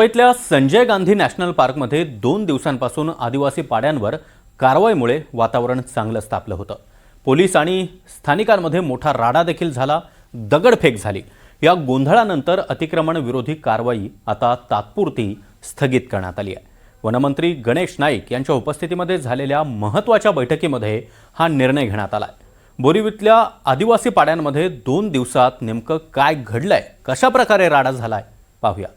मुंबईतल्या संजय गांधी नॅशनल पार्कमध्ये 2 दिवसांपासून आदिवासी पाड्यांवर कारवाईमुळे वातावरण चांगलंच तापलं होतं। पोलीस आणि स्थानिकांमध्ये मोठा राडा देखील झाला, दगडफेक झाली। या गोंधळानंतर अतिक्रमण विरोधी कारवाई आता तात्पुरती स्थगित करण्यात आली आहे। वनमंत्री गणेश नाईक यांच्या उपस्थितीमध्ये झालेल्या महत्त्वाच्या बैठकीमध्ये हा निर्णय घेण्यात आला आहे। बोरिवलीतल्या आदिवासी पाड्यांमध्ये 2 दिवसात नेमकं काय घडलंय, कशा प्रकारे राडा झालाय पाहूयात।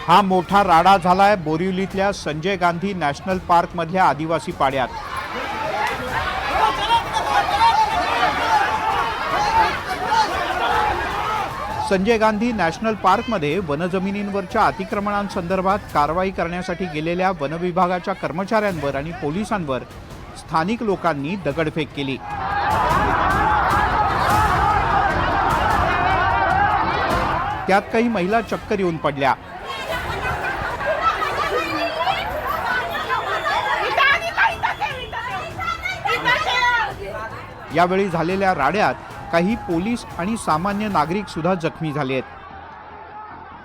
हा मोठा राडा झालाय बोरिवलीतल्या संजय गांधी नॅशनल पार्क मधल्या आदिवासी पाड्यात। संजय गांधी नॅशनल पार्क मध्ये वनजमिनींवरच्या अतिक्रमणांसंदर्भात कारवाई करण्यासाठी गेलेल्या वन विभागाच्या कर्मचाऱ्यांवर आणि पोलिसांवर स्थानिक लोकांनी दगडफेक केली। त्यात काही महिला चक्कर येऊन पडल्या। यावेळी झालेल्या राड्यात काही पोलीस आणि सामान्य नागरिक सुद्धा जखमी झाले आहेत।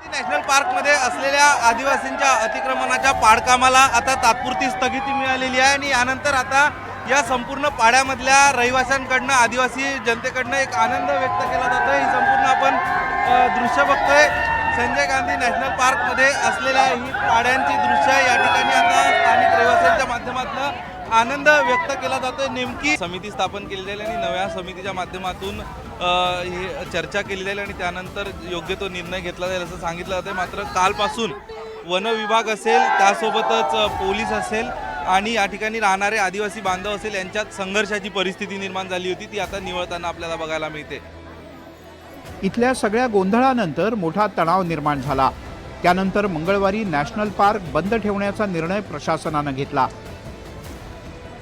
नॅशनल पार्क मध्ये असलेल्या आदिवासींच्या अतिक्रमणाच्या पाडकामाला आता तात्पुरती स्थगिती मिळालेली आहे आणि यानंतर आता या संपूर्ण पाड्यामधल्या रहिवाशांकडनं आदिवासी जनतेकडनं एक आनंद व्यक्त केला जातोय। ही संपूर्ण आपण दृश्य बघतोय संजय गांधी नॅशनल पार्क मध्ये असलेल्या ही पाड्यांची दृश्य या ठिकाणी आता स्थानिक रहिवाशांच्या माध्यमातून आनंद व्यक्त केला जातोय। नेमकी समिती स्थापन केली जाईल आणि नव्या समितीच्या माध्यमातून ही चर्चा केली जाईल आणि त्यानंतर योग्य तो निर्णय घेतला जाईल असं सांगितलं जातंय। मात्र कालपासून वन विभाग असेल, त्यासोबतच पोलीस असेल आणि या ठिकाणी राहणारे आदिवासी बांधव असेल यांच्यात संघर्षाची परिस्थिती निर्माण झाली होती, ती आता निवळताना आपल्याला बघायला मिळते। इथल्या सगळ्या गोंधळानंतर मोठा तणाव निर्माण झाला। त्यानंतर मंगळवारी नॅशनल पार्क बंद ठेवण्याचा निर्णय प्रशासनाने घेतला।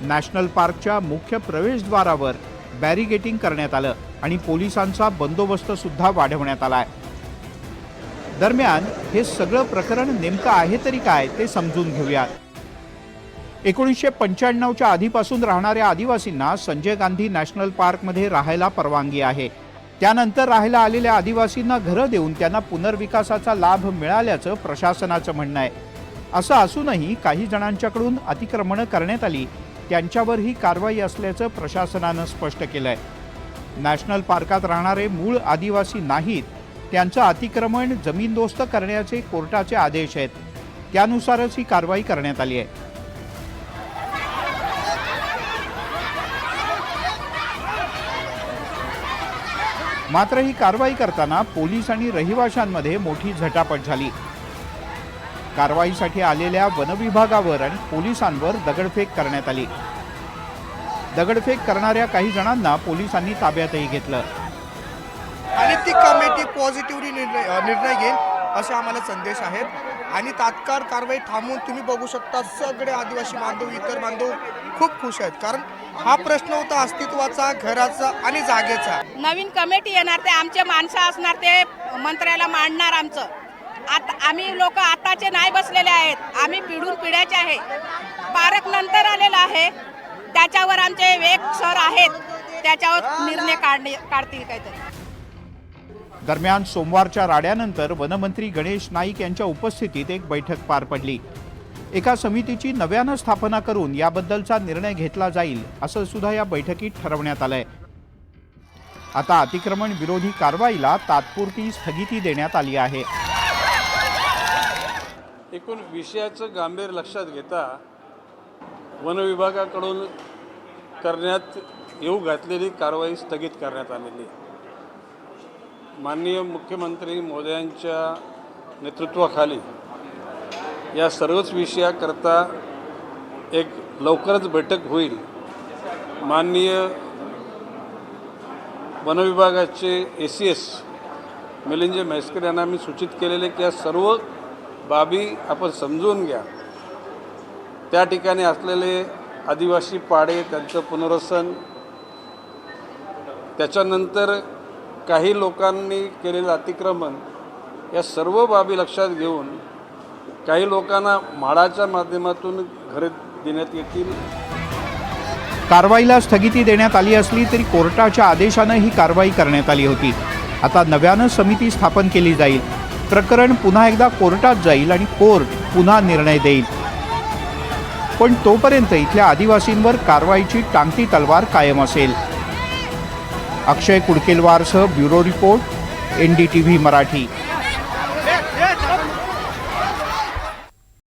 नॅशनल पार्कच्या मुख्य प्रवेशद्वारावर बॅरिगेटिंग करण्यात आलं आणि पोलिसांचा बंदोबस्त सुद्धा वाढवण्यात आलाय। दरम्यान हे सगळं प्रकरण नेमकं आहे तरी काय ते समजून घेऊयात। 1995च्या आधीपासून राहणाऱ्या आदिवासींना संजय गांधी नॅशनल पार्कमध्ये राहायला परवानगी आहे। त्यानंतर राहायला आलेल्या आदिवासींना घरं देऊन त्यांना पुनर्विकासाचा लाभ मिळाल्याचं प्रशासनाचं म्हणणं आहे। असं असूनही काही जणांच्याकडून अतिक्रमणं करण्यात आली, त्यांच्यावर ही कारवाई असल्याचं प्रशासनानं स्पष्ट केलंय। नॅशनल पार्कात राहणारे मूळ आदिवासी नाहीत, त्यांचं अतिक्रमण जमीनदोस्त करण्याचे कोर्टाचे आदेश आहेत, त्यानुसारच ही कारवाई करण्यात आली आहे। मात्र ही कारवाई करताना पोलीस आणि रहिवाशांमध्ये मोठी झटापट झाली। कारवाईसाठी आलेल्या वनविभागावर आणि पोलिसांवर दगडफेक करण्यात आली। दगडफेक करणाऱ्या काही जणांना पोलिसांनी ताब्यातही घेतलं आणि ती कमिटी पॉझिटिव्हली निर्णय घेईल असे आम्हाला संदेश आहेत आणि तात्काळ कारवाई थांबवून तुम्ही बघू शकता सगळे आदिवासी बांधव, इतर बांधव खूप खुश आहेत, कारण हा प्रश्न होता अस्तित्वाचा, घराचा आणि जागेचा। नवीन कमिटी येणार, ते आमचे माणसं असणार, ते मंत्र्याला मांडणार। आमचं आता आम्ही लोक आताचे नाही बसलेले आहेत, आम्ही पिढून पिढ्याचे आहे। पार्क नंतर आलेला आहे, त्याच्यावर आमचे वेग सर आहेत, त्याच्यावर निर्णय काढतील काहीतरी। दरम्यान सोमवारच्या राड्यानंतर वनमंत्री गणेश नाईक यांच्या उपस्थितीत एक बैठक पार पडली। एका समितीची नव्यानं स्थापना करून याबद्दलचा निर्णय घेतला जाईल असं सुद्धा या बैठकीत ठरवण्यात आलंय। आता अतिक्रमण विरोधी कारवाईला तात्पुरती स्थगिती देण्यात आली आहे। एकूण विषयाचं गांभीर्य लक्षात घेता वन विभागाकडून करण्यात येऊ घातलेली कारवाई स्थगित करण्यात आलेली। माननीय मुख्यमंत्री महोदयांच्या नेतृत्वाखाली या सर्वच विषयाकरता एक लवकरच बैठक होईल। माननीय वन विभागाचे ACS मिलिंद म्हैसकर यांना मी सूचित केलेले की या सर्व बाबी आपण समजून घ्या। त्या ठिकाणी असलेले आदिवासी पाडे, त्यांचं पुनर्वसन, त्याच्यानंतर काही लोकांनी केलेलं अतिक्रमण, या सर्व बाबी लक्षात घेऊन काही लोकांना म्हाडाच्या माध्यमातून घरे देण्यात येतील। कारवाईला स्थगिती देण्यात आली असली तरी कोर्टाच्या आदेशानं ही कारवाई करण्यात आली होती. आता नव्यानं समिती स्थापन केली जाईल. प्रकरण पुन्हा एकदा कोर्टात जाईल आणि कोर्ट पुन्हा निर्णय देईल. पण तोपर्यंत इथल्या आदिवासींवर कारवाईची टांगती तलवार कायम असेल. अक्षय कुडकेलवारसह ब्युरो रिपोर्ट, NDTV मराठी.